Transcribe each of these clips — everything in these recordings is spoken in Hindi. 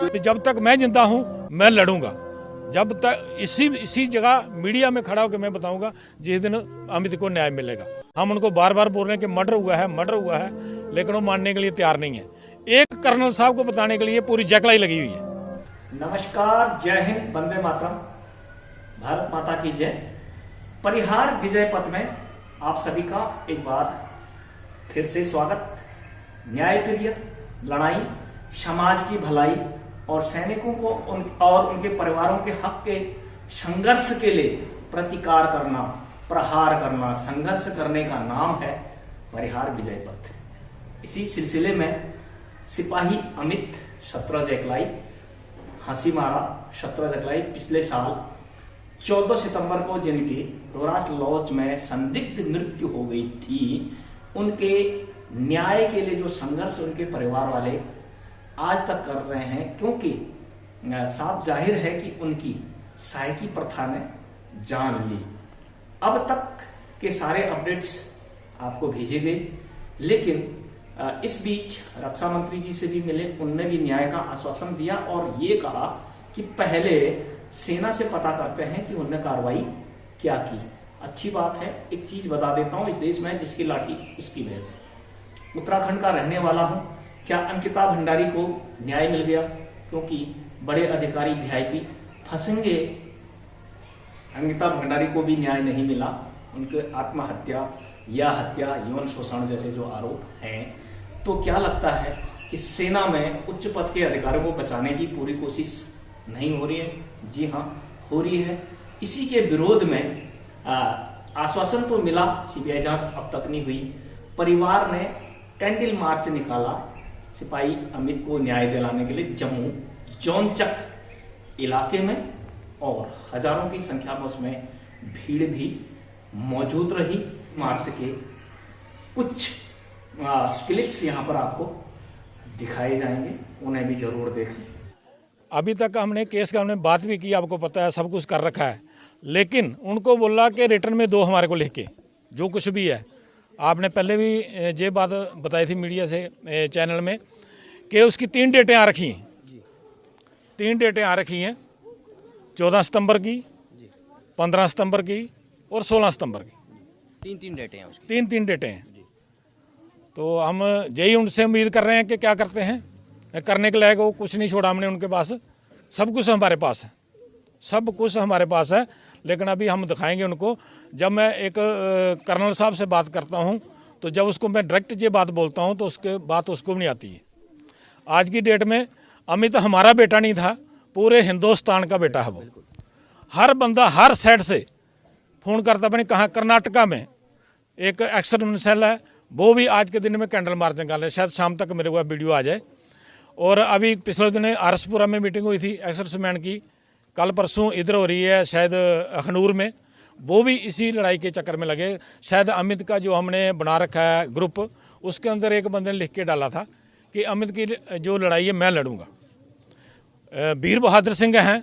जब तक मैं जिंदा हूं मैं लड़ूंगा, जब तक इसी जगह मीडिया में खड़ा होकर मैं बताऊंगा जिस दिन अमित को न्याय मिलेगा। हम उनको बार बार बोल रहे हैं कि मर्डर हुआ है, लेकिन वो मानने के लिए तैयार नहीं है। एक कर्नल साहब को बताने के लिए पूरी जकलाई लगी हुई है। नमस्कार, जय हिंद, वंदे मातरम, भारत माता की जय। परिहार विजय पथ में आप सभी का एक बार फिर से स्वागत। न्यायप्रिय लड़ाई, समाज की भलाई और सैनिकों को और उनके परिवारों के हक के संघर्ष के लिए प्रतिकार करना, प्रहार करना, संघर्ष करने का नाम है परिहार विजय पथ। इसी सिलसिले में सिपाही अमित 17 जकलाई हंसी मारा 17 जकलाई पिछले साल 14 सितंबर को जिनकी सौराष्ट्र लॉज में संदिग्ध मृत्यु हो गई थी, उनके न्याय के लिए जो संघर्ष उनके परिवार वाले आज तक कर रहे हैं, क्योंकि साफ जाहिर है कि उनकी साइकी प्रथा ने जान ली। अब तक के सारे अपडेट्स आपको भेजे गए, लेकिन इस बीच रक्षा मंत्री जी से भी मिले, उनने भी न्याय का आश्वासन दिया और ये कहा कि पहले सेना से पता करते हैं कि उन्होंने कार्रवाई क्या की। अच्छी बात है। एक चीज बता देता हूं, इस देश में जिसकी लाठी उसकी भैंस। उत्तराखंड का रहने वाला हूं। क्या अंकिता भंडारी को न्याय मिल गया? क्योंकि बड़े अधिकारी वीआईपी फंसेंगे। अंकिता भंडारी को भी न्याय नहीं मिला। उनके आत्महत्या या हत्या, यौन शोषण जैसे जो आरोप हैं। तो क्या लगता है कि सेना में उच्च पद के अधिकारियों को बचाने की पूरी कोशिश नहीं हो रही है? जी हाँ, हो रही है। इसी के विरोध में आश्वासन तो मिला, सीबीआई जांच अब तक नहीं हुई। परिवार ने कैंडल मार्च निकाला सिपाही अमित को न्याय दिलाने के लिए जम्मू जौनचक इलाके में, और हजारों की संख्या में उसमें भीड़ भी मौजूद रही। मार्च के कुछ क्लिप्स यहां पर आपको दिखाए जाएंगे, उन्हें भी जरूर देखें। अभी तक हमने केस का हमने बात भी की, आपको पता है, सब कुछ कर रखा है, लेकिन उनको बोला कि रिटर्न में दो हमारे को लेके जो कुछ भी है। आपने पहले भी ये बात बताई थी मीडिया से चैनल में कि उसकी 3 डेटें आ रखी हैं। 3 डेटें आ रखी हैं, 14 सितंबर की, 15 सितंबर की और 16 सितंबर की। 3 डेटें हैं उसकी। 3 डेटें हैं। तो हम यही उनसे उम्मीद कर रहे हैं कि क्या करते हैं। करने के लायक वो कुछ नहीं छोड़ा हमने उनके पास। सब कुछ हमारे पास है, सब कुछ हमारे पास है, लेकिन अभी हम दिखाएंगे उनको। जब मैं एक कर्नल साहब से बात करता हूं, तो जब उसको मैं डायरेक्ट ये बात बोलता हूं तो उसके बात उसको भी नहीं आती है। आज की डेट में अमित हमारा बेटा नहीं था, पूरे हिंदुस्तान का बेटा है वो। हर बंदा हर साइड से फ़ोन करता, अपने कहाँ कर्नाटका में एक एक्शन सेल है, वो भी आज के दिन में कैंडल मार्च निकाले। शायद शाम तक मेरे को वीडियो आ जाए। और अभी पिछले दिन आरसपुरा में मीटिंग हुई थी एक्सर्समैन की, कल परसों इधर हो रही है शायद अखनूर में, वो भी इसी लड़ाई के चक्कर में लगे। शायद अमित का जो हमने बना रखा है ग्रुप, उसके अंदर एक बंदे ने लिख के डाला था कि अमित की जो लड़ाई है मैं लड़ूंगा। वीर बहादुर सिंह हैं,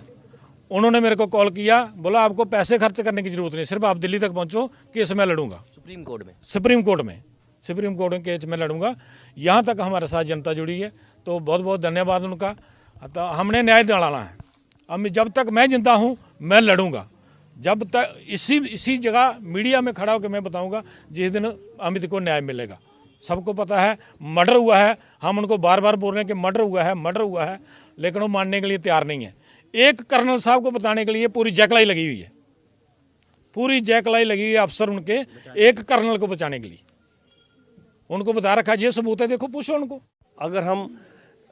उन्होंने मेरे को कॉल किया, बोला आपको पैसे खर्च करने की ज़रूरत नहीं, सिर्फ आप दिल्ली तक पहुँचो, केस मैं लड़ूंगा। सुप्रीम कोर्ट में केस में लड़ूंगा। यहाँ तक हमारे साथ जनता जुड़ी है, तो बहुत बहुत धन्यवाद उनका। तो हमने न्याय दिलाना है। अब जब तक मैं जिंदा हूं मैं लड़ूंगा, जब तक इसी जगह मीडिया में खड़ा होकर मैं बताऊंगा जिस दिन अमित को न्याय मिलेगा। सबको पता है मर्डर हुआ है, हम उनको बार बार बोल रहे हैं कि मर्डर हुआ है, लेकिन वो मानने के लिए तैयार नहीं है। एक कर्नल साहब को बताने के लिए पूरी जकलाई लगी हुई है, पूरी जकलाई लगी हुई है अफसर उनके, एक कर्नल को बचाने के लिए। उनको बता रखा, ये सबूत है, देखो पूछो उनको। अगर हम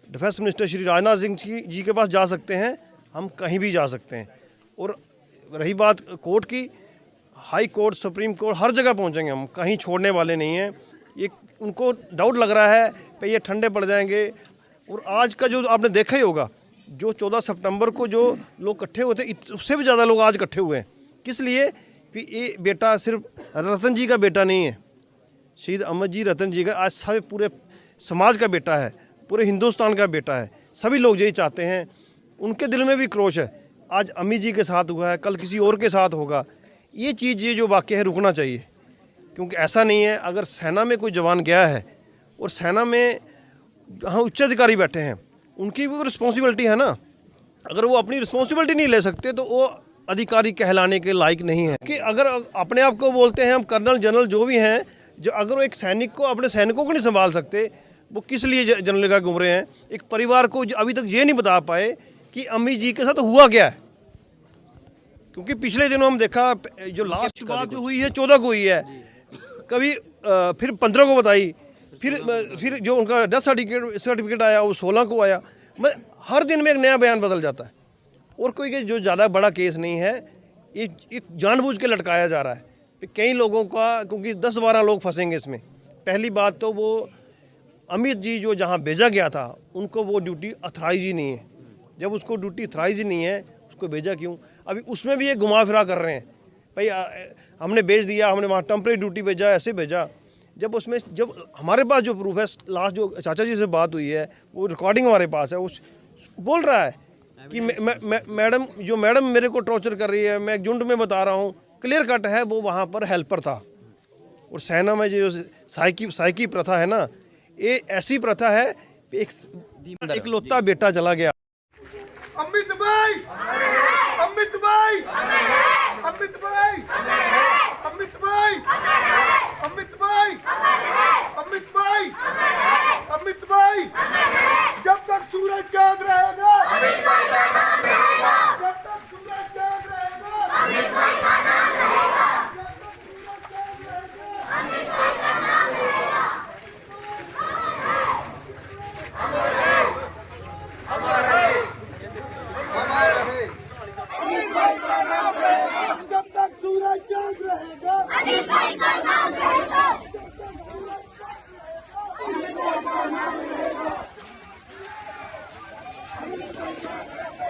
डिफेंस मिनिस्टर श्री राजनाथ सिंह जी के पास जा सकते हैं, हम कहीं भी जा सकते हैं। और रही बात कोर्ट की, हाई कोर्ट, सुप्रीम कोर्ट, हर जगह पहुंचेंगे हम, कहीं छोड़ने वाले नहीं हैं। ये उनको डाउट लग रहा है कि ये ठंडे पड़ जाएंगे। और आज का जो आपने देखा ही होगा, जो 14 सितंबर को जो लोग इकट्ठे हुए थे, उससे भी ज़्यादा लोग आज इकट्ठे हुए हैं। किस लिए? कि ये बेटा सिर्फ रतन जी का बेटा नहीं है, शहीद अमर जी रतन जी का आज सब पूरे समाज का बेटा है, पूरे हिंदुस्तान का बेटा है। सभी लोग यही चाहते हैं, उनके दिल में भी क्रोश है। आज अम्मी जी के साथ हुआ है, कल किसी और के साथ होगा। ये चीज़, ये जो वाक़या है, रुकना चाहिए। क्योंकि ऐसा नहीं है, अगर सेना में कोई जवान गया है और सेना में हाँ उच्च अधिकारी बैठे हैं उनकी भी रिस्पॉन्सिबिलिटी है ना। अगर वो अपनी रिस्पॉन्सिबिलिटी नहीं ले सकते तो वो अधिकारी कहलाने के लायक नहीं है। कि अगर अपने आप को बोलते हैं हम कर्नल जनरल जो भी हैं, जो अगर वो एक सैनिक को, अपने सैनिकों को नहीं संभाल सकते, वो किस लिए जनरल का घूम रहे हैं। एक परिवार को अभी तक ये नहीं बता पाए कि अम्मी जी के साथ हुआ क्या है। क्योंकि पिछले दिनों हम देखा जो लास्ट बात जो हुई है 14 को हुई है, कभी फिर 15 को बताई, फिर जो उनका डेथ सर्टिफिकेट आया वो 16 को आया। हर दिन में एक नया बयान बदल जाता है। और कोई जो ज़्यादा बड़ा केस नहीं है, ये एक जानबूझ के लटकाया जा रहा है कई लोगों का, क्योंकि 10-12 लोग फंसेंगे इसमें। पहली बात तो वो अमित जी जो जहाँ भेजा गया था उनको वो ड्यूटी अथराइज ही नहीं है। जब उसको ड्यूटी अथराइज ही नहीं है, उसको भेजा क्यों? अभी उसमें भी ये घुमा फिरा कर रहे हैं, भाई हमने भेज दिया, हमने वहाँ टेम्परेरी ड्यूटी भेजा, ऐसे भेजा। जब हमारे पास जो प्रूफ है, लास्ट जो चाचा जी से बात हुई है वो रिकॉर्डिंग हमारे पास है, उस बोल रहा है कि मैडम मेरे को टॉर्चर कर रही है, मैं एक झुंड में बता रहा हूँ, क्लियर कट है वो वहाँ पर हेल्पर था। और सेना में जो साइकी प्रथा है ना, ये ऐसी प्रथा है, एक लौता बेटा चला गया। अमित भाई, अमित भाई, अमित भाई, अमित भाई, अमित भाई, अमित भाई, अमित भाई, जब तक सूरज चांद रहेगा, जब तक सूरज चांद रहेगा, अमित भाई का नाम रहेगा, जब तक सूरज चांद रहेगा, अमित भाई का नाम रहेगा। हमारे अमित भाई का नाम रहेगा, जब तक सूरज चांद रहेगा, अमित भाई का नाम रहेगा, जब तक सूरज चांद रहेगा, अमित भाई का नाम रहेगा, अमित भाई का नाम रहेगा।